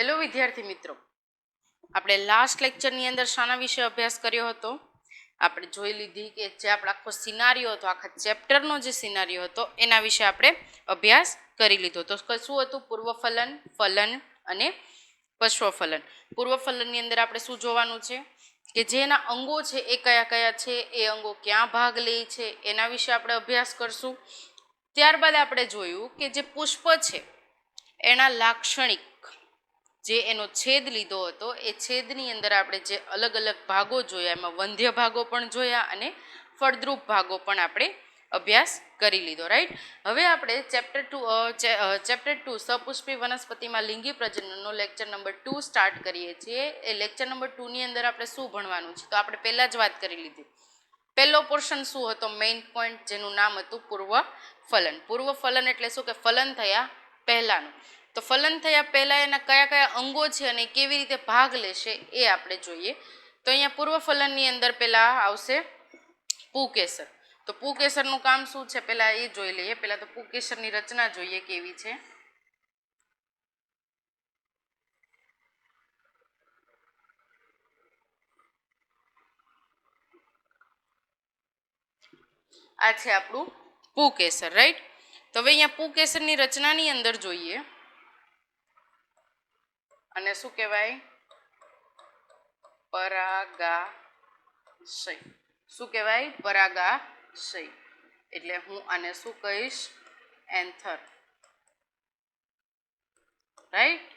Hello વિદ્યાર્થી મિત્રો, આપણે લાસ્ટ લેક્ચરની અંદર શાના વિશે અભ્યાસ કર્યો હતો? આપણે જોઈ લીધી કે જે આપણો આખો સિનારીઓ હતો, આખા ચેપ્ટરનો જે સિનારીઓ હતો એના વિશે આપણે અભ્યાસ કરી લીધો. તો શું હતું? પૂર્વફલન, ફલન અને પશ્વફલન. પૂર્વફલનની અંદર આપણે શું જોવાનું છે કે જેના અંગો છે એ કયા કયા છે, એ અંગો ક્યાં ભાગ લે છે, એના વિશે આપણે અભ્યાસ કરશું. ત્યારબાદ આપણે જોયું કે જે પુષ્પ છે એના લાક્ષણિક જે એનો છેદ લીધો હતો એ છેદની અંદર આપણે જે અલગ અલગ ભાગો જોયા, એમાં વંધ્ય ભાગો પણ જોયા અને ફળદ્રુપ ભાગો પણ આપણે અભ્યાસ કરી લીધો. રાઈટ. હવે આપણે ચેપ્ટર 2 સપુષ્પી વનસ્પતિમાં લિંગી પ્રજનનનો લેક્ચર નંબર 2 સ્ટાર્ટ કરીએ છીએ. એ લેક્ચર નંબર 2 ની અંદર આપણે શું ભણવાનું છે? તો આપણે પહેલા જ વાત કરી લીધી. પહેલો પોર્શન શું હતો? મેઇન પોઈન્ટ, જેનું નામ હતું પૂર્વફલન. પૂર્વફલન એટલે શું? કે ફલન થયા પહેલાનું. તો ફલન થયા પહેલા એના કયા કયા અંગો છે અને કેવી રીતે ભાગ લેશે એ આપણે જોઈએ. તો અહીંયા પૂર્વફલનની અંદર પહેલા આવશે પુકેસર. તો પુકેસરનું કામ શું છે પહેલા એ જોઈ લઈએ. પહેલા તો પુકેસરની રચના જોઈએ કેવી છે. આ છે આપણું પુકેસર. રાઈટ. તો હવે અહીંયા પુકેસરની રચનાની અંદર જોઈએ અને શું કહેવાય? પરાગાશય. શું કહેવાય? પરાગાશય. એટલે હું આને શું કહીશ? એન્થર. રાઈટ.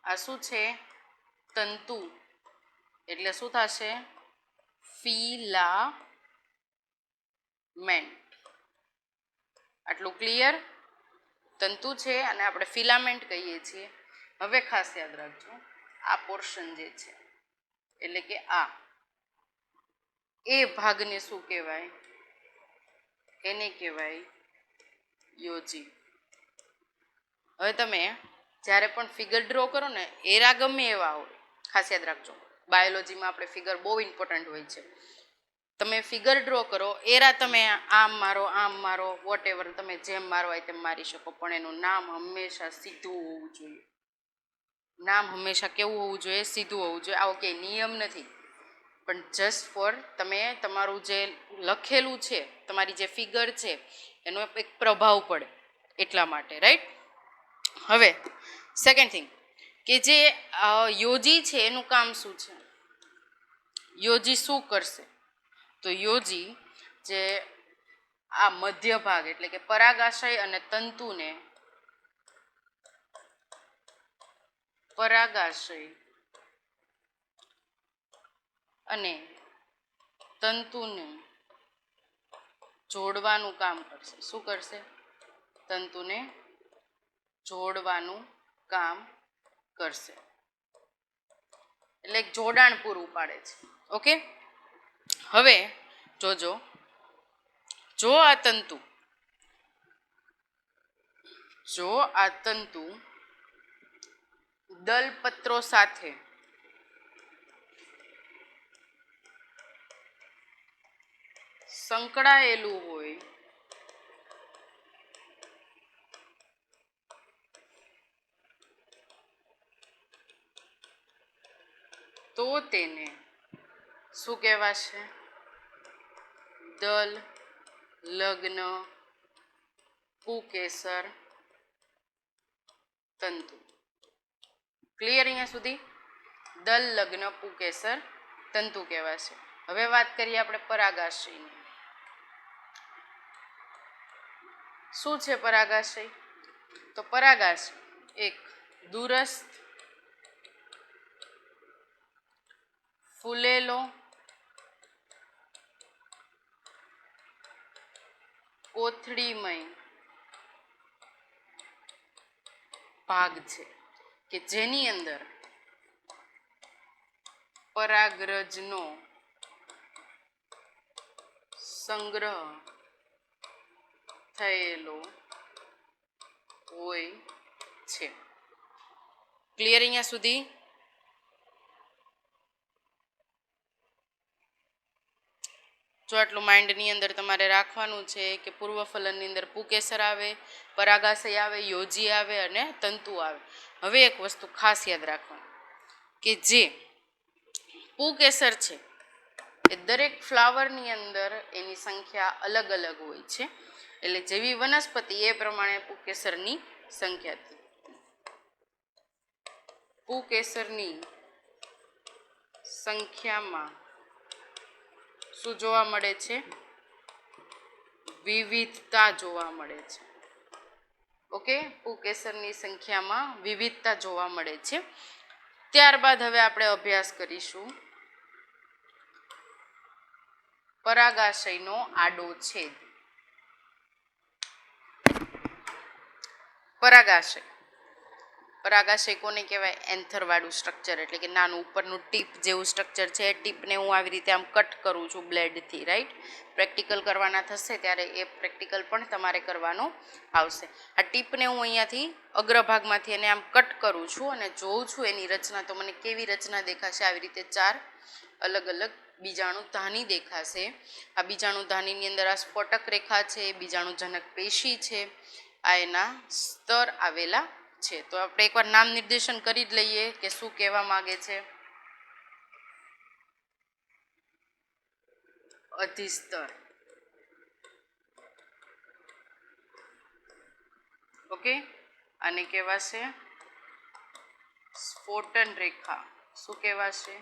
આ શું છે? તંતુ. એટલે શું થશે? ફિલામેન્ટ. આટલું ક્લિયર? તંતુ છે અને આપણે ફિલામેન્ટ કહીએ છીએ. હવે ખાસ યાદ રાખજો, આ પોર્શન જે છે એટલે કે આ એ ભાગને શું કહેવાય? એને કહેવાય યોજી. હવે તમે જ્યારે પણ ફિગર ડ્રો કરો ને, એરા ગમે એવા હોય, ખાસ યાદ રાખજો, બાયોલોજીમાં આપણે ફિગર બહુ ઇમ્પોર્ટન્ટ હોય છે. તમે ફિગર ડ્રો કરો, એરા તમે આમ મારો વોટ એવર, તમે જેમ મારો હોય તેમ મારી શકો, પણ એનું નામ હંમેશા સીધું હોવું જોઈએ. નામ હંમેશા કેવું હોવું જોઈએ? સીધું હોવું જોઈએ. આવો કંઈ નિયમ નથી, પણ જસ્ટ ફોર તમે તમારું જે લખેલું છે, તમારી જે ફિગર છે એનો એક પ્રભાવ પડે એટલા માટે. રાઈટ. હવે સેકન્ડ થિંગ કે જે યોજી છે એનું કામ શું છે? યોજી શું કરશે? તો યોજી જે આ મધ્ય ભાગ એટલે કે પરાગાશય અને તંતુને પરાગાશય અને તંતુને જોડવાનું કામ કરશે. શું કરશે? તંતુને જોડવાનું કામ કરશે. એટલે એક જોડાણ પૂરું પાડે છે. ઓકે. હવે જોજો, જો આ તંતુ દલપત્રો સાથે સંકળાયેલું હોય તો તેને શું કહેવાશે? દલ લગ્ન પુકેસર તંતુ. ક્લિયર અહીંયા સુધી? દલ લગ્ન પુકેસર તંતુ કહેવાશે. હવે વાત કરીએ આપણે પરાગાશયની. શું છે પરાગાશય? તો પરાગાશય એક દૂરસ્થ ફૂલેલો કોથળીમય ભાગ છે કે જેની અંદર પરાગરજનો સંગ્રહ થયેલો હોય છે. ક્લિયર અહીંયા સુધી? જો આટલું માઇન્ડની અંદર તમારે રાખવાનું છે કે પૂર્વફલનની અંદર પુકેસર આવે, પરાગાશય આવે, યોજી આવે અને તંતુ આવે. હવે એક વસ્તુ ખાસ યાદ રાખવાની કે જે પુંકેસર છે એ દરેક ફ્લાવરની અંદર એની સંખ્યા અલગ અલગ હોય છે, એટલે જેવી વનસ્પતિ એ પ્રમાણે પુંકેસરની સંખ્યા. પુંકેસરની સંખ્યામાં શું જોવા મળે છે? વિવિધતા જોવા મળે છે. ઓકે, પુંકેસરની સંખ્યામાં વિવિધતા જોવા મળે છે. ત્યારબાદ હવે આપણે અભ્યાસ કરીશું પરાગાશયનો આડો છેદ. પરાગાશય, પરાગાશય કોને કહેવાય? એન્થરવાળું સ્ટ્રક્ચર, એટલે કે નાનું ઉપરનું ટીપ જેવું સ્ટ્રક્ચર છે. ટીપને હું આવી રીતે આમ કટ કરું છું બ્લેડથી, રાઈટ? પ્રેક્ટિકલ કરવાના થશે ત્યારે એ પ્રેક્ટિકલ પણ તમારે કરવાનો આવશે. આ ટીપને હું અહીંયાથી અગ્રભાગમાંથી એને આમ કટ કરું છું અને જોઉં છું એની રચના, તો મને કેવી રચના દેખાશે? આવી રીતે 4 અલગ અલગ બીજાણુધાની દેખાશે. આ બીજાણુધાનીની અંદર આ સ્ફોટક રેખા છે, બીજાણુજનક પેશી છે, આ એના સ્તર આવેલા છે. તો આપણે એકવાર નામ નિર્દેશન કરી જ લઈએ કે શું કહેવા માંગે છે. અધિસ્તર. ઓકે, આને કહેવાશે સ્ફોટન રેખા. શું કહેવાશે?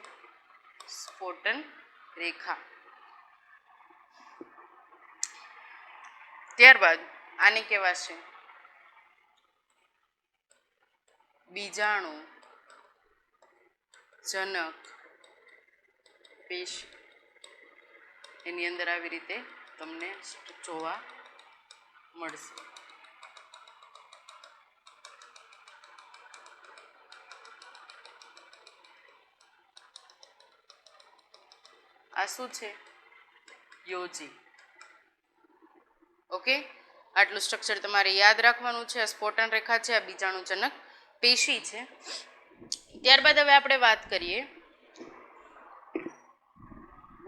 સ્ફોટન રેખા. ત્યારબાદ આને કહેવાશે બીજાણુ જનક પેશી. એની અંદર આવી રીતે તમને જોવા મળશે. આ શું છે? યોજી. ઓકે, આટલું સ્ટ્રક્ચર તમારે યાદ રાખવાનું છે. આ સ્ફોટન રેખા છે, આ બીજાણુજનક પેશી છે. ત્યારબાદ હવે આપણે વાત કરીએ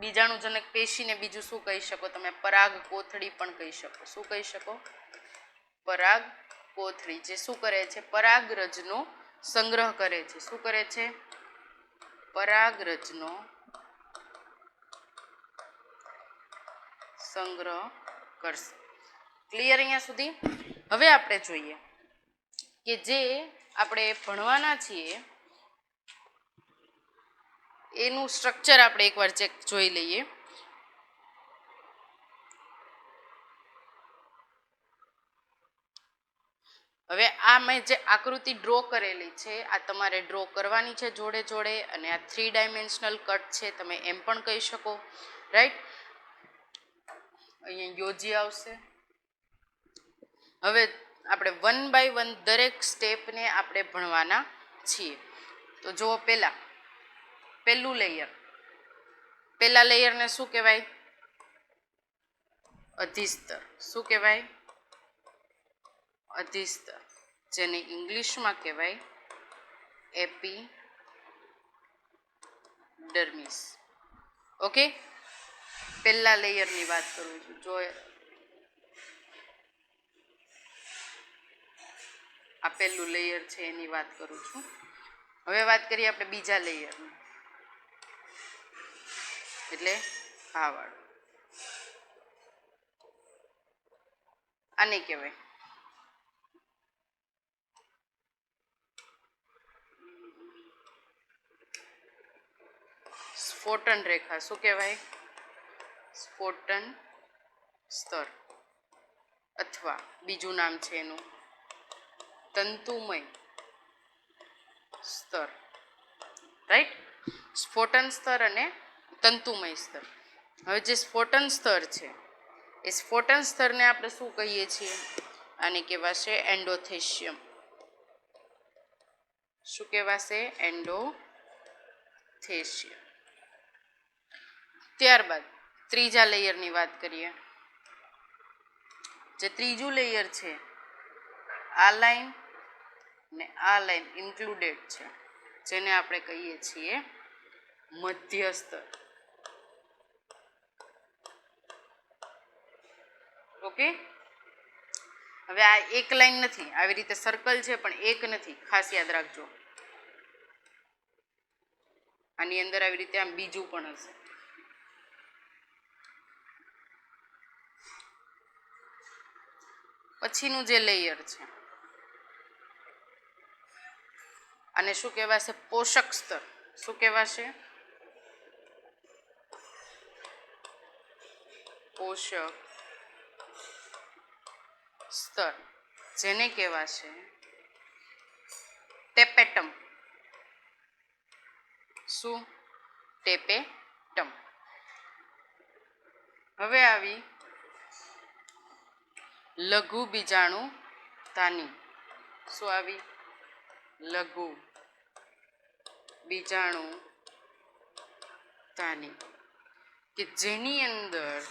બીજાણુજનક પેશીને બીજું શું કહી શકો તમે? પરાગ કોથળી પણ કહી શકો. શું કહી શકો? પરાગ કોથળી, જે શું કરે છે? પરાગરજનો સંગ્રહ કરે છે. શું કરે છે? પરાગરજનો સંગ્રહ કરશે. ક્લિયર અહીંયા સુધી? હવે આપણે જોઈએ કે જે આપણે ભણવાના છીએ એનું સ્ટ્રક્ચર આપણે એકવાર જોઈ લઈએ. હવે આ મેં જે આકૃતિ ડ્રો કરેલી છે આ તમારે ડ્રો કરવાની છે જોડે જોડે, અને આ 3 ડાયમેન્શનલ કટ છે, તમે એમ પણ કહી શકો, રાઈટ? અહીંયા યોજી આવશે. હવે આપણે 1 બાય 1 દરેક સ્ટેપને આપણે ભણવાના છીએ. તો જુઓ, પહેલું લેયર. પહેલા લેયરને શું કહેવાય? અધિસ્તર. શું કહેવાય? અધિસ્તર, જેને ઇંગ્લિશમાં કહેવાય એપિડર્મિસ. ઓકે, પહેલા લેયરની વાત કરું છું. જો આ પહેલું લેયર છે એની વાત કરું છું. હવે વાત કરીએ આપણે બીજા લેયરની, એટલે આ વાળું. આને કહેવાય સ્ફોટન રેખા. શું કહેવાય? સ્ફોટન સ્તર, અથવા બીજું નામ છે એનું તંતુમય સ્તર, રાઈટ? સ્ફોટન સ્તર અને તંતુમય સ્તર. હવે જે સ્ફોટન સ્તર છે એ સ્ફોટન સ્તરને આપણે શું કહીએ છીએ? આને કહેવાશે એન્ડોથેશિયમ. શું કહેવાશે? એન્ડોથેશિયમ. ત્યારબાદ ત્રીજા લેયરની વાત કરીએ. જે ત્રીજું લેયર છે, આ લાઈન ને આ લાઈન ઇન્ક્લુડેડ છે, જેને આપણે કહીએ છીએ મધ્યસ્તર. ઓકે, હવે આ એક લાઈન નથી, આવી રીતે સર્કલ છે પણ એક નથી, ખાસ યાદ રાખજો. આની અંદર આવી રીતે આમ બીજું પણ હશે. પછીનું જે લેયર છે અને શું કહેવાશે? પોષક સ્તર. શું કહેવાશે? પોષક સ્તર, જેને કહેવાશે ટેપેટમ. શું? ટેપેટમ. હવે આવી લઘુ બીજાણુ ધાની. શું આવી? લઘુ બીજાણુ ધાની, કે જેની અંદર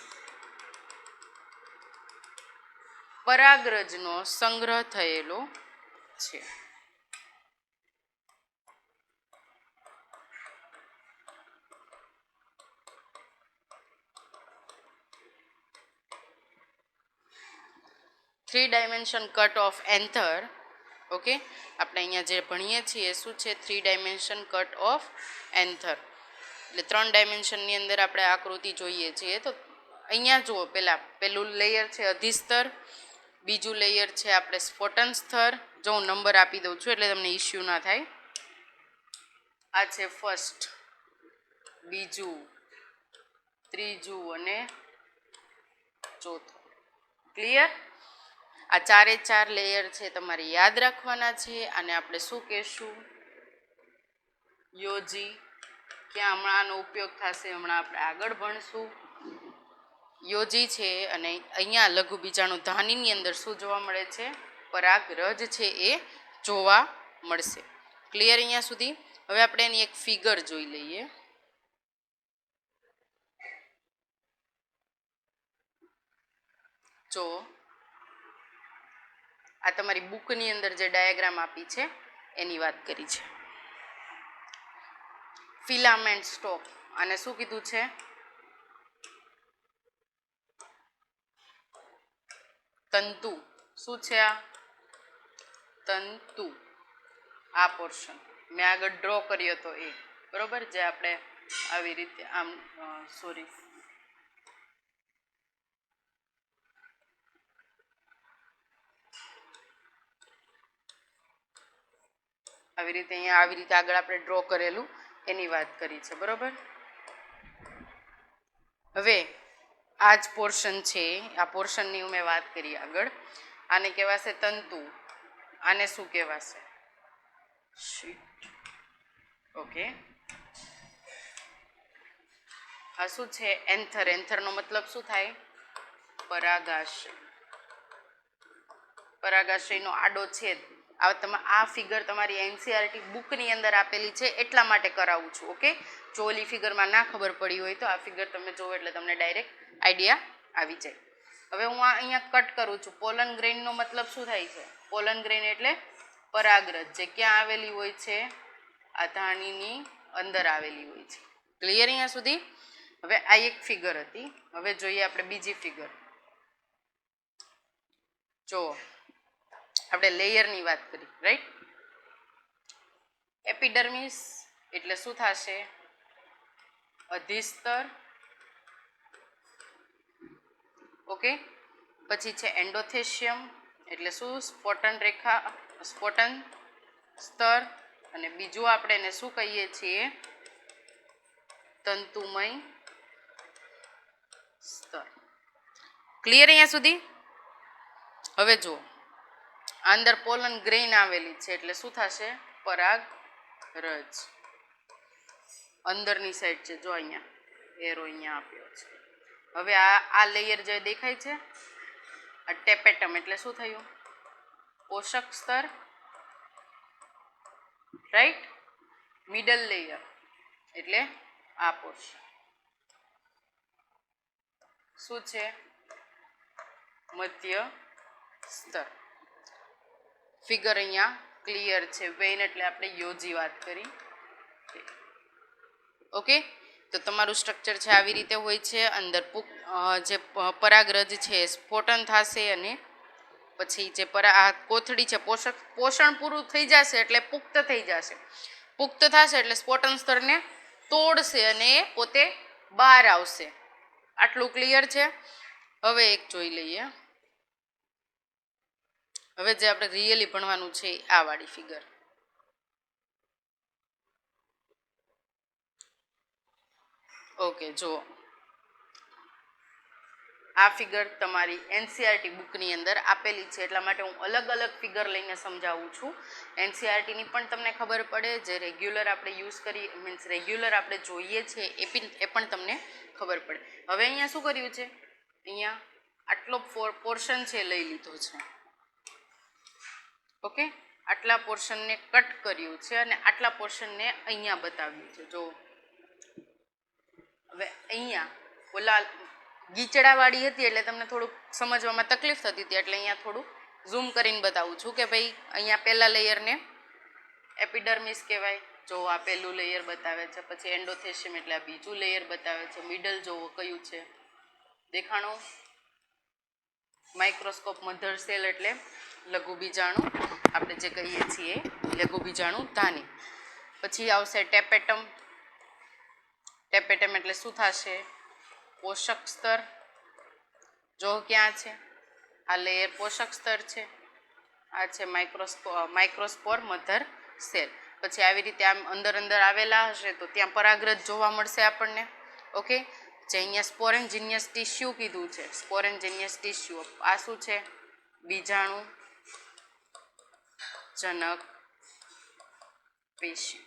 પરાગરજનો સંગ્રહ થયેલો છે. Three dimension cut of anther. Okay, આપણે અહીંયા જે ભણીએ છીએ શું છે? Three dimension cut of anther, એટલે 3 ડાયમેન્શનની અંદર આપણે આકૃતિ જોઈએ છીએ. તો અહીંયા જુઓ, પેલું લેયર છે અધિસ્તર, બીજું લેયર છે આપણે સ્ફોટન સ્તર. જો હું નંબર આપી દઉં છું એટલે તમને ઇસ્યુ ના થાય. આ છે ફર્સ્ટ, બીજું, ત્રીજું અને ચોથું. ક્લિયર? આ 4 લેયર છે તમારે યાદ રાખવાના છે. અને આપણે શું કહેશું? યોજી. ક્યાં હમણાં આનો ઉપયોગ થશે? હમણાં આપણે આગળ ભણશું. યોજી છે. અને અહીંયા લઘુ બીજાણુ ધાનીની અંદર શું જોવા મળે છે? પરાગરજ છે એ જોવા મળશે. ક્લિયર અહીંયા સુધી? હવે આપણે એની એક ફિગર જોઈ લઈએ. જો આ તમારી બુકની અંદર જે ડાયાગ્રામ આપી છે એની વાત કરી છે. ફિલામેન્ટ સ્ટોક, અને શું કીધું છે? તંતુ. શું છે આ? તંતુ. આ પોર્શન મેં આગળ ડ્રો કર્યો હતો એ, બરોબર? જે આપણે આવી રીતે આમ સોરી આવી રીતે અહીંયા આવી રીતે આગળ આપણે ડ્રો કરેલું એની વાત કરી છે, બરોબર? હવે આ જ પોર્શન છે, આ પોર્શનની મેં વાત કરી આગળ. આને કહેવાશે તંતુ. આને શું કહેવાશે? શીટ. ઓકે, આ શું છે? એન્થર. એન્થરનો મતલબ શું થાય? પરાગાશય. પરાગાશયનો આડો છેદ. આ ફિગર તમારી એનસીઆરટી બુકની અંદર આપેલી છે એટલા માટે કરાવું છું. ઓકે, જો ઓલી ફિગરમાં ના ખબર પડી હોય તો આ ફિગર તમે જોવો એટલે તમને ડાયરેક્ટ આઈડિયા આવી જાય. હવે હું આ અહીંયા કટ કરું છું. પોલન ગ્રેઇનનો મતલબ શું થાય છે? પોલન ગ્રેઇન એટલે પરાગરજ, જે ક્યાં આવેલી હોય છે? આ ધાણીની અંદર આવેલી હોય છે. ક્લિયર અહીંયા સુધી? હવે આ એક ફિગર હતી. હવે જોઈએ આપણે બીજી ફિગર. જો આપણે લેયરની વાત કરી, રાઈટ? એપિડર્મિસ એટલે શું થશે? અધિસ્તર. ઓકે, પછી છે એન્ડોથેશિયમ એટલે શું? સ્ફોટન રેખા, સ્ફોટન સ્તર. અને બીજું આપણે એને શું કહીએ છીએ? તંતુમય સ્તર. ક્લિયર અહીંયા સુધી? હવે જુઓ, અંદર પોલન ગ્રેઇન આવેલી છે એટલે શું થશે? પરાગરજ. અંદરની સાઈડ છે, જો અહીંયા એરો અહીંયા આપ્યો છે. હવે આ લેયર જે દેખાય છે આ ટેપેટમ એટલે શું થયું? પોષક સ્તર, રાઈટ? મિડલ લેયર એટલે આ પોર્શન શું છે? મધ્ય સ્તર. ફિગર અહીંયા ક્લિયર છે. વેઇન એટલે આપણે યોજી વાત કરી. ઓકે, તો તમારું સ્ટ્રક્ચર છે આવી રીતે હોય છે. અંદર જે પરાગરજ છે સ્ફોટન થશે અને પછી જે આ કોથળી છે પોષણ પૂરું થઈ જશે એટલે પુખ્ત થઈ જશે. પુખ્ત થશે એટલે સ્ફોટન સ્તરને તોડશે અને એ પોતે બહાર આવશે. આટલું ક્લિયર છે. હવે એક જોઈ લઈએ. હવે જે આપણે રિયલી ભણવાનું છે આ વાળી ફિગર. ઓકે, જુઓ આ ફિગર તમારી એનસીઆરટી બુકની અંદર આપેલી છે, એટલા માટે હું અલગ અલગ ફિગર લઈને સમજાવું છું. એનસીઆરટીની પણ તમને ખબર પડે, જે રેગ્યુલર આપણે યુઝ કરી મીન્સ રેગ્યુલર આપણે જોઈએ છીએ એ પણ તમને ખબર પડે. હવે અહીંયા શું કર્યું છે, અહીંયા આટલો પોર્શન છે લઈ લીધો છે. ઓકે, આટલા પોર્શનને કટ કર્યું છે અને આટલા પોર્શનને અહીંયા બતાવ્યું છે. જો હવે અહીંયા ઓલા ગીચડાવાળી હતી એટલે તમને થોડુંક સમજવામાં તકલીફ થતી હતી, એટલે અહીંયા થોડું ઝૂમ કરીને બતાવું છું કે ભાઈ અહીંયા પહેલા લેયરને એપિડર્મિસ કહેવાય. જો આ પહેલું લેયર બતાવે છે, પછી એન્ડોથેશિયમ એટલે આ બીજું લેયર બતાવે છે. મિડલ જોવો કયું છે, દેખાણું. માઇક્રોસ્કોપ મધર સેલ એટલે લઘુ બીજાણુ, આપણે જે કહીએ છીએ લઘુ બીજાણુ ધાની. પછી આવશે ટેપેટમ. ટેપેટમ એટલે શું થશે, પોષક સ્તર. જો ક્યાં છે, આ લેયર પોષક સ્તર છે, આ છે માઇક્રોસ્પોર મધર સેલ. પછી આવી રીતે આમ અંદર અંદર આવેલા હશે તો ત્યાં પરાગરજ જોવા મળશે આપણને. ઓકે, જે અહીંયા સ્પોરેન્જિનિયસ ટિશ્યુ કીધું છે, સ્પોરેન્જિનિયસ ટિશ્યુ આ શું છે, બીજાણુ જનક પેશી.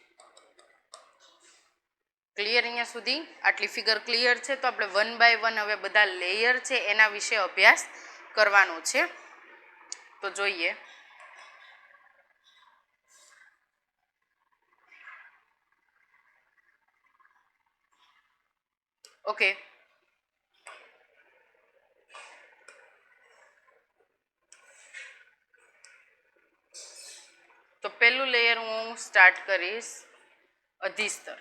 ક્લિયર અહીંયા સુધી? આટલી ફિગર ક્લિયર છે. તો આપણે 1 બાય 1 હવે બધા લેયર છે એના વિશે અભ્યાસ કરવાનો છે. તો જોઈએ. ઓકે, તો પહેલું લેયર હું સ્ટાર્ટ કરીશ અધિસ્તર.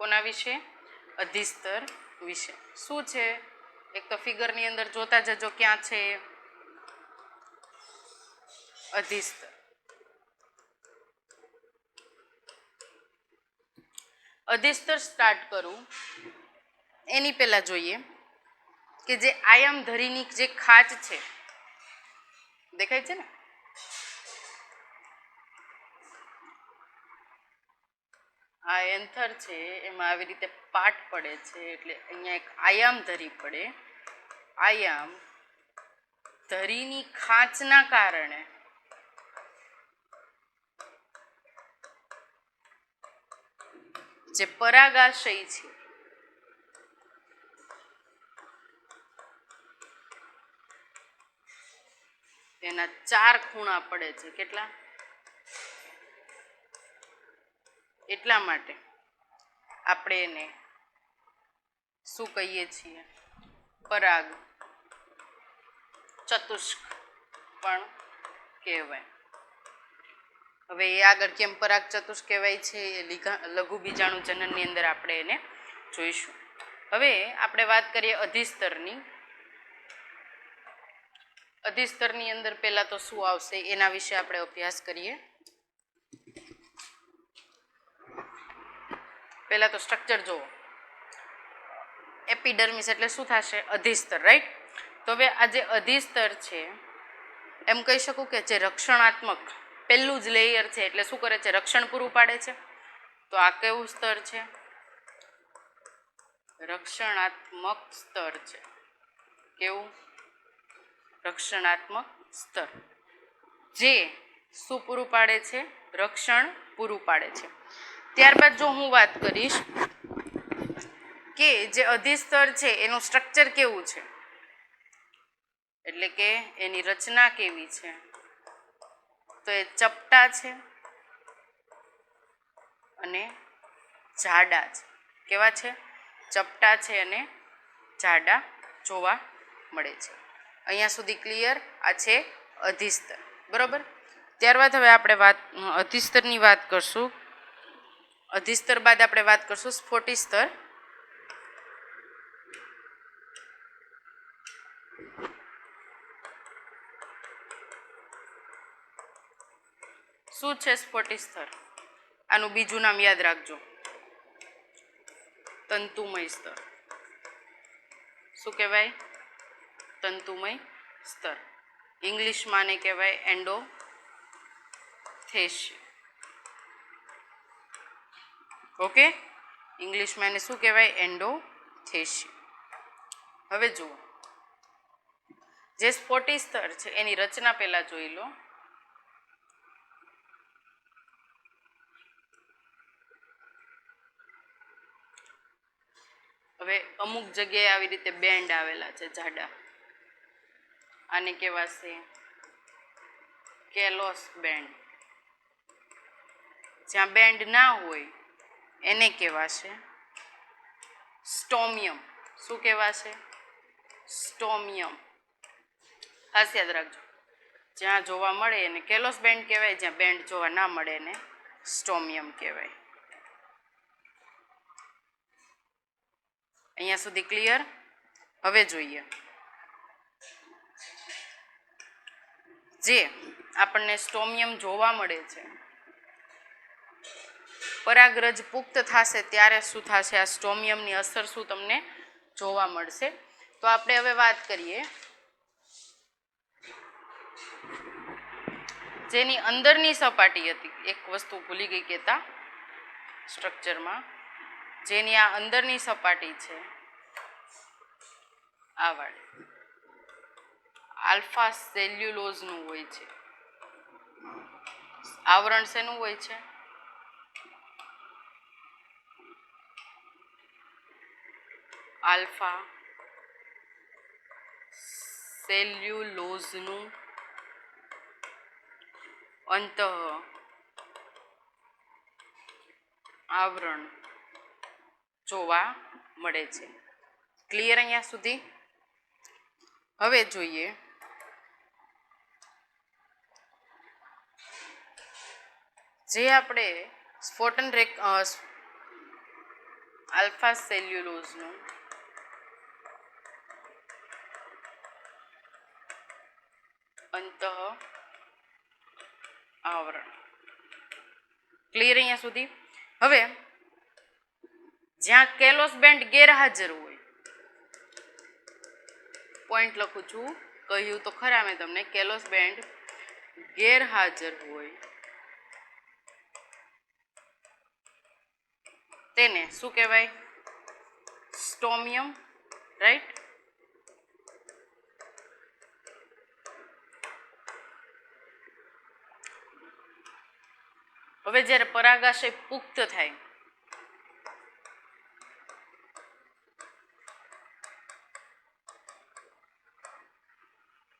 કોના વિશે? અધિસ્તર વિશે. શું છે, એક તો ફિગરની અંદર જોતા જજો ક્યાં છે અધિસ્તર. અધિસ્તર સ્ટાર્ટ કરું એની પહેલા જોઈએ કે જે આયામ ધરીની જે ખાચ છે, દેખાય છે ને, આ એન્થર છે એમાં આવી રીતે પાટ પડે છે એટલે અહીંયા એક આયામ ધરી પડે. આયામ ધરીની ખાંચના કારણે જે પરાગાશય છે એના 4 ખૂણા પડે છે. કેટલા? એટલા માટે આપણે એને શું કહીએ છીએ, પરાગ ચતુષ્ક પણ કહેવાય. હવે એ આગળ કેમ પરાગ ચતુષ્ક કહેવાય છે એ લઘુ બીજાણુ જનનની અંદર આપણે એને જોઈશું. હવે આપણે વાત કરીએ અધિસ્તરની. અધિસ્તરની અંદર પહેલા તો શું આવશે એના વિશે આપણે અભ્યાસ કરીએ. પહેલા તો સ્ટ્રક્ચર જુઓ. એપિડર્મિસ એટલે શું થશે, અધિસ્તર, રાઈટ. તો હવે આ જે અધિસ્તર છે એમ કહી શકું કે જે રક્ષણાત્મક પહેલું જ લેયર છે એટલે શું કરે છે, રક્ષણ પૂરું પાડે છે. તો આ કેવું સ્તર છે, રક્ષણાત્મક સ્તર છે. કેવું? રક્ષણાત્મક સ્તર, જે શું પૂરું પાડે છે, રક્ષણ પૂરું પાડે છે. ત્યારબાદ જો હું વાત કરીશ કે જે અધિસ્તર છે એનું સ્ટ્રક્ચર કેવું છે, એટલે કે એની રચના કેવી છે, તો એ ચપટા છે અને જાડા છે. કેવા છે? ચપટા છે અને જાડા જોવા મળે છે. અહીંયા સુધી ક્લિયર? આ છે અધિસ્તર, બરોબર. ત્યારબાદ હવે આપણે અધિસ્તરની વાત કરશું. અધિસ્તર બાદ આપણે વાત કરશું સ્ફોટિસ્તર. શું છે સ્ફટિક સ્તર? આનું બીજું નામ યાદ રાખજો, તંતુમય સ્તર. શું કહેવાય? તંતુમય સ્તર. ઇંગ્લિશમાં ને કહેવાય એન્ડોથેશિયમ. ઓકે, ઇંગ્લિશમાં એને શું કહેવાય? એન્ડોથેશિયમ. હવે જુઓ, જે સ્ફટિક સ્તર છે એની રચના પહેલા જોઈ લો. હવે અમુક જગ્યાએ આવી રીતે બેન્ડ આવેલા છે જાડા, આને કહેવાશે કેલોસ બેન્ડ. જ્યાં બેન્ડ ના હોય એને કહેવાશે સ્ટોમિયમ. શું કહેવાશે? સ્ટોમિયમ. ખાસ યાદ રાખજો, જ્યાં જોવા મળે એને કેલોસ બેન્ડ કહેવાય, જ્યાં બેન્ડ જોવા ના મળે એને સ્ટોમિયમ કહેવાય. અહીંયા સુધી ક્લિયર? હવે જોઈએ, જે આપણને સ્ટોમિયમ જોવા મળે છે, પરાગરજ પુખ્ત થશે ત્યારે શું થશે? આ સ્ટોમિયમની અસર શું તમને જોવા મળશે? તો આપણે હવે વાત કરીએ જેની અંદરની સપાટી હતી. એક વસ્તુ ભૂલી ગઈ કહેતા સ્ટ્રક્ચરમાં, જેની આ અંદરની સપાટી છે આ વાળી, આલ્ફા સેલ્યુલોઝનું હોય છે. આવરણ શેનું હોય છે? આલ્ફા સેલ્યુલોઝનું અંતઃ આવરણ જોવા મળે છે. ક્લિયર અહીંયા સુધી? હવે જોઈએ જે આપણે સ્ફોટન આલ્ફા સેલ્યુલોઝનું અંતઃ આવરણ. ક્લિયર અહીંયા સુધી? હવે જ્યાં કેલોસ બેન્ડ ગેરહાજર હોય, પોઈન્ટ લખું છું, કહ્યું તો ખરા મેં તમને, કેલોસ બેન્ડ ગેરહાજર હોય તેને શું કહેવાય? સ્ટોમિયમ. રાઈટ? હવે જ્યારે પરાગાશય પુખ્ત થાય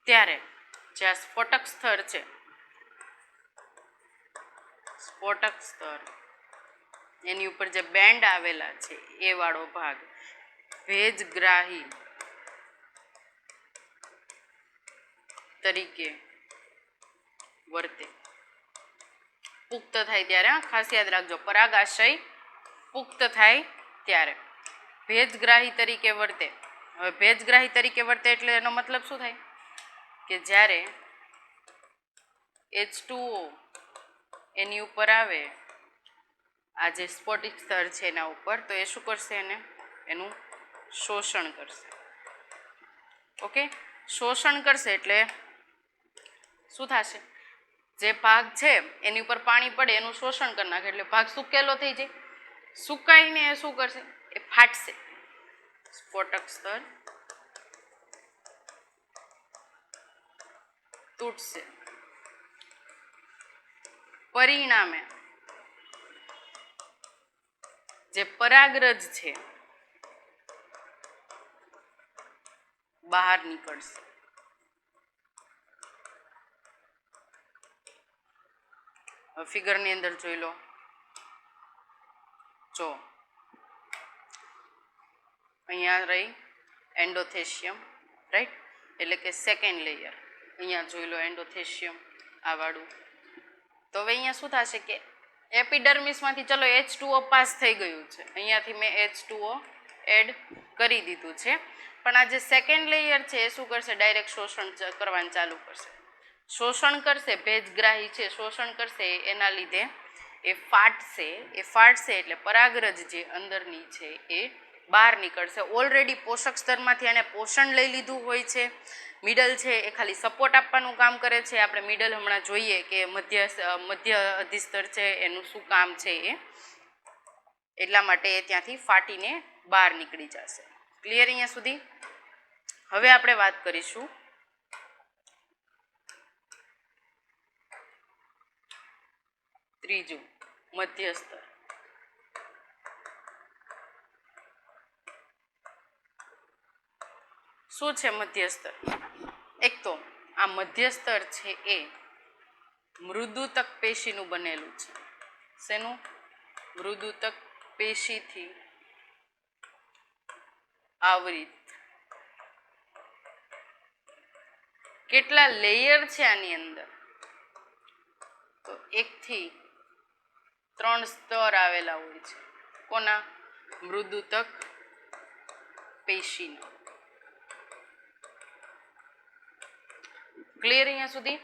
ત્યારે જે આ સ્ફોટક સ્તર છે, સ્ફોટક સ્તર એની ઉપર જે બેન્ડ આવેલા છે એ વાળો ભાગ ભેજગ્રાહી તરીકે વર્તે. પુખ્ત થાય ત્યારે, ખાસ યાદ રાખજો, પરાગાશય પુખ્ત થાય ત્યારે ભેજગ્રાહી તરીકે વર્તે. હવે ભેજગ્રાહી તરીકે વર્તે એટલે એનો મતલબ શું થાય? કે જ્યારે H2O એની ઉપર આવે, આ જે સ્ફટિક સ્તર છે એના ઉપર, તો એ શું કરશે? એનું શોષણ કરશે. ઓકે, શોષણ કરશે એટલે શું થશે? જે ભાગ છે એની ઉપર પાણી પડે એનું શોષણ કરી નાખે એટલે ભાગ સુકેલો થઈ જાય. સુકાઈને એ શું કરશે? એ ફાટશે. સ્ફોટક સ્તર તૂટશે. પરિણામે જે પરાગરજ છે બહાર નીકળશે. ફિગરની અંદર જોઈ લો. જો અહીંયા રહી એન્ડોથેશિયમ, રાઈટ? એટલે કે સેકન્ડ લેયર. અહીંયા જોઈ લો એન્ડોથેશિયમ આ વાળું. તો હવે અહીંયા શું થશે કે એપિડર્મિસમાંથી ચલો H2O પાસ થઈ ગયું છે, અહીંયાથી મેં H2O એડ કરી દીધું છે, પણ આ જે સેકન્ડ લેયર છે એ શું કરશે? ડાયરેક્ટ શોષણ કરવાનું ચાલુ કરશે. શોષણ કરશે, ભેજગ્રાહી છે શોષણ કરશે, એના લીધે એ ફાટશે એટલે પરાગરજ જે અંદરની છે એ બહાર નીકળશે. ઓલરેડી પોષક સ્તરમાંથી એને પોષણ લઈ લીધું હોય છે. મિડલ છે એ ખાલી સપોર્ટ આપવાનું કામ કરે છે. આપણે મિડલ હમણાં જોઈએ કે મધ્ય અધિસ્તર છે એનું શું કામ છે એ, એટલા માટે એ ત્યાંથી ફાટીને બહાર નીકળી જશે. ક્લિયર અહીંયા સુધી? હવે આપણે વાત કરીશું ત્રીજું, મધ્યસ્તર. શું છે મધ્યસ્તર? એક તો આ મધ્યસ્તર છે એ મૃદુતક પેશીનું બનેલું છે. શેનું? મૃદુતક પેશીથી આવરિત. કેટલા લેયર છે આની અંદર? તો 1 થી 3 સ્તર આવેલા હોય છે. કોના? મૃદુતક પેશીના. ક્લિયર અહીંયા સુધી?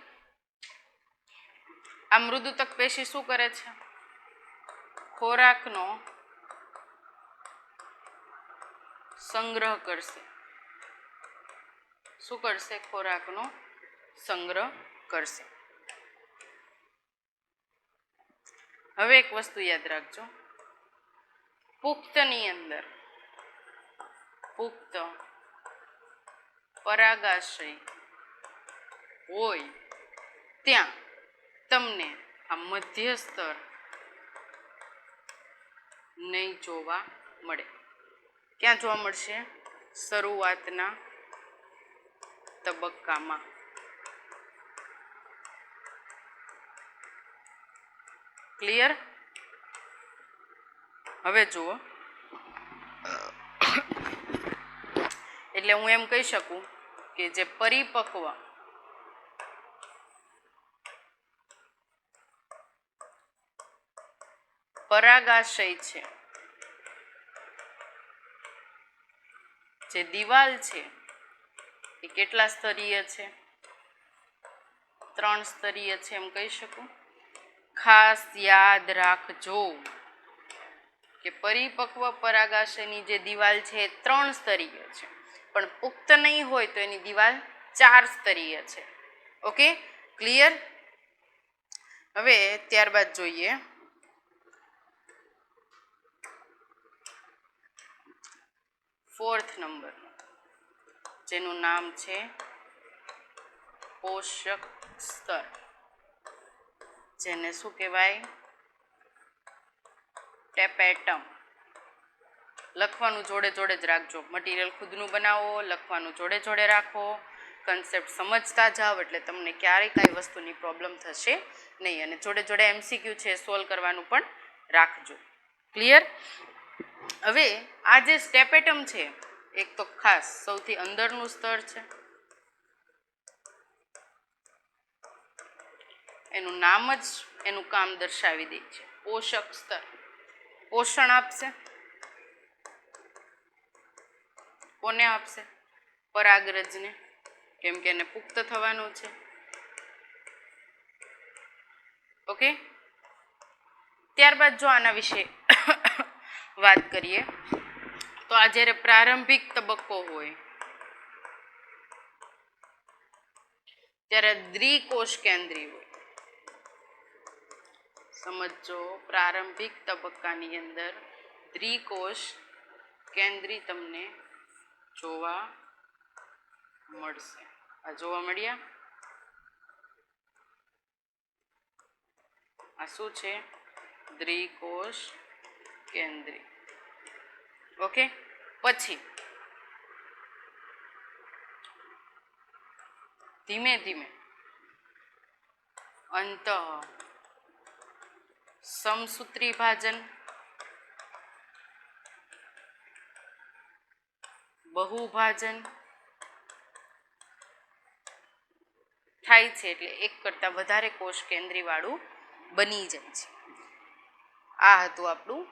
આ મૃદુતક પેશી શું કરે છે? ખોરાકનો સંગ્રહ કરશે. શું કરશે? ખોરાકનો સંગ્રહ કરશે. હવે એક વસ્તુ યાદ રાખજો, પુખ્તની અંદર પુખ્ત પરાગાશય હોય ત્યાં તમને આ મધ્યસ્તર નહીં જોવા મળે. ક્યાં જોવા મળશે? શરૂઆતના તબક્કામાં. ક્લિયર? હવે જુઓ, એટલે હું એમ કહી શકું કે જે પરિપક્વ પરાગાશય છે, જે દિવાલ છે એ કેટલા સ્તરીય છે? 3 સ્તરીય છે એમ કહી શકું. ખાસ યાદ રાખજો કે પરિપક્વ પરાગાશયની જે દિવાલ છે એ 3 સ્તરીય છે, પણ પુખ્ત નહીં હોય તો એની દિવાલ 4 સ્તરીય છે. Okay, clear? હવે ત્યારબાદ જોઈએ ફોર્થ નંબર, જેનું નામ છે પોષક સ્તર. જેને શું કહેવાય? ટેપેટમ. લખવાનું જોડે જોડે જ રાખજો. મટીરિયલ ખુદનું બનાવો, લખવાનું જોડે જોડે રાખો. કન્સેપ્ટ સમજતા જાઓ એટલે તમને ક્યારેય કાંઈ વસ્તુની પ્રોબ્લેમ થશે નહીં. અને જોડે જોડે MCQ છે સોલ્વ કરવાનું પણ રાખજો. ક્લિયર? હવે આ જે સ્ટેપેટમ છે, એક તો ખાસ સૌથી અંદરનું સ્તર છે. એનું નામ જ એનું કામ દર્શાવી દે છે, પોષક સ્તર. પોષણ આપશે. કોને આપશે? પરાગરજને, કેમ કે એને પુખ્ત થવાનું છે. ઓકે, ત્યારબાદ જો આના વિશે વાત કરીએ તો આ જ્યારે પ્રારંભિક તબક્કો હોય ત્યારે દ્વિકોષ કેન્દ્રી હોય. સમજો, પ્રારંભિક તબક્કાની અંદર દ્વિકોષ કેન્દ્રી તમને જોવા મળશે. આ જોવા મળ્યા? આ શું છે? દ્વિકોષ કેન્દ્રી. ઓકે, પછી ધીમે ધીમે અંત સમસૂત્રી ભાજન, બહુભાજન થાય છે, એટલે એક કરતાં વધારે કોષ કેન્દ્રી વાળું બની જાય છે. આ હતું આપણું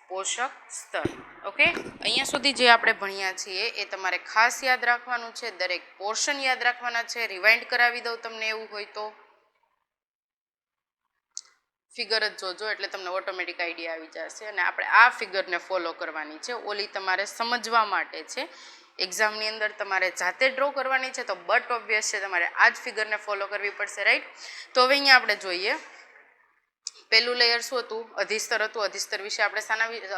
પોષક સ્તર. ઓકે, અહીંયા સુધી જે આપણે ભણ્યા છીએ એ તમારે ખાસ યાદ રાખવાનું છે, દરેક પોર્શન યાદ રાખવાના છે. રિવાઇન્ડ કરાવી દઉં તમને એવું હોય તો, ફિગર જ જોજો એટલે તમને ઓટોમેટિક આઈડિયા આવી જશે. અને આપણે આ ફિગરને ફોલો કરવાની છે, ઓલી તમારે સમજવા માટે છે. એક્ઝામની અંદર તમારે જાતે ડ્રો કરવાની છે તો બટ ઓબ્વિયસ છે તમારે આ જ ફિગરને ફોલો કરવી પડશે, રાઈટ. તો હવે અહીંયા આપણે જોઈએ પહેલું લેયર શું હતું, અધિસ્તર હતું. અધિસ્તર વિશે આપણે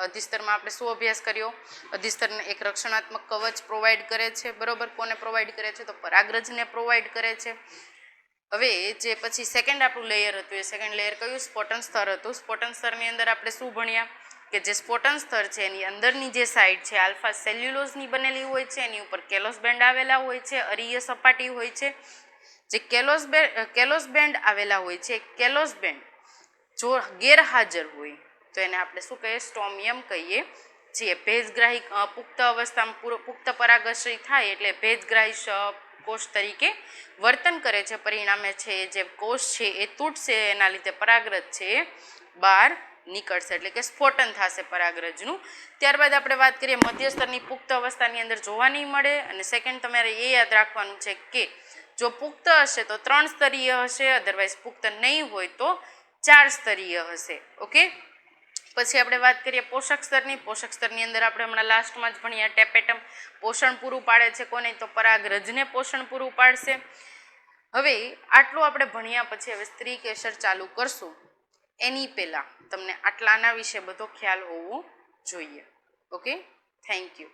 અધિસ્તરમાં આપણે શું અભ્યાસ કર્યો? અધિસ્તરને એક રક્ષણાત્મક કવચ પ્રોવાઈડ કરે છે, બરોબર. કોને પ્રોવાઈડ કરે છે? તો પરાગરજને પ્રોવાઈડ કરે છે. હવે જે પછી સેકન્ડ આપણું લેયર હતું, એ સેકન્ડ લેયર કયું? સ્ફોટન સ્તર હતું. સ્ફોટન સ્તરની અંદર આપણે શું ભણ્યા કે જે સ્ફોટન સ્તર છે એની અંદરની જે સાઈડ છે આલ્ફા સેલ્યુલોઝની બનેલી હોય છે, એની ઉપર કેલોસ બેન્ડ આવેલા હોય છે, અરીય સપાટી હોય છે. જે કેલોસ બેન્ડ આવેલા હોય છે, કેલોસ બેન્ડ જો ગેરહાજર હોય તો એને આપણે શું કહીએ? સ્ટોમિયમ કહીએ છીએ. ભેજગ્રાહી પુખ્ત અવસ્થામાં પુખ્ત પરાગશ્રી થાય એટલે ભેજગ્રાહી કોષ તરીકે વર્તન કરે છે. પરિણામે છે જે કોષ છે એ તૂટશે, એના લીધે પરાગરજ છે એ બહાર નીકળશે, એટલે કે સ્ફોટન થશે પરાગરજનું. ત્યારબાદ આપણે વાત કરીએ મધ્યસ્તરની પુખ્ત અવસ્થાની અંદર જોવા નહીં મળે. અને સેકન્ડ તમારે એ યાદ રાખવાનું છે કે જો પુખ્ત હશે તો 3 સ્તરીય હશે, અધરવાઇઝ પુખ્ત નહીં હોય તો 4 સ્તરીય હશે. ઓકે, પછી આપણે વાત કરીએ પોષક સ્તરની. પોષક સ્તરની અંદર આપણે હમણાં લાસ્ટમાં જ ભણ્યા ટેપેટમ પોષણ પૂરું પાડે છે. કોને? તો પરાગરજને પોષણ પૂરું પાડશે. હવે આટલું આપણે ભણ્યા પછી હવે સ્ત્રી કેસર ચાલુ કરશું એની પહેલા તમને આટલાના વિશે બધો ખ્યાલ હોવો જોઈએ. Okay, thank you.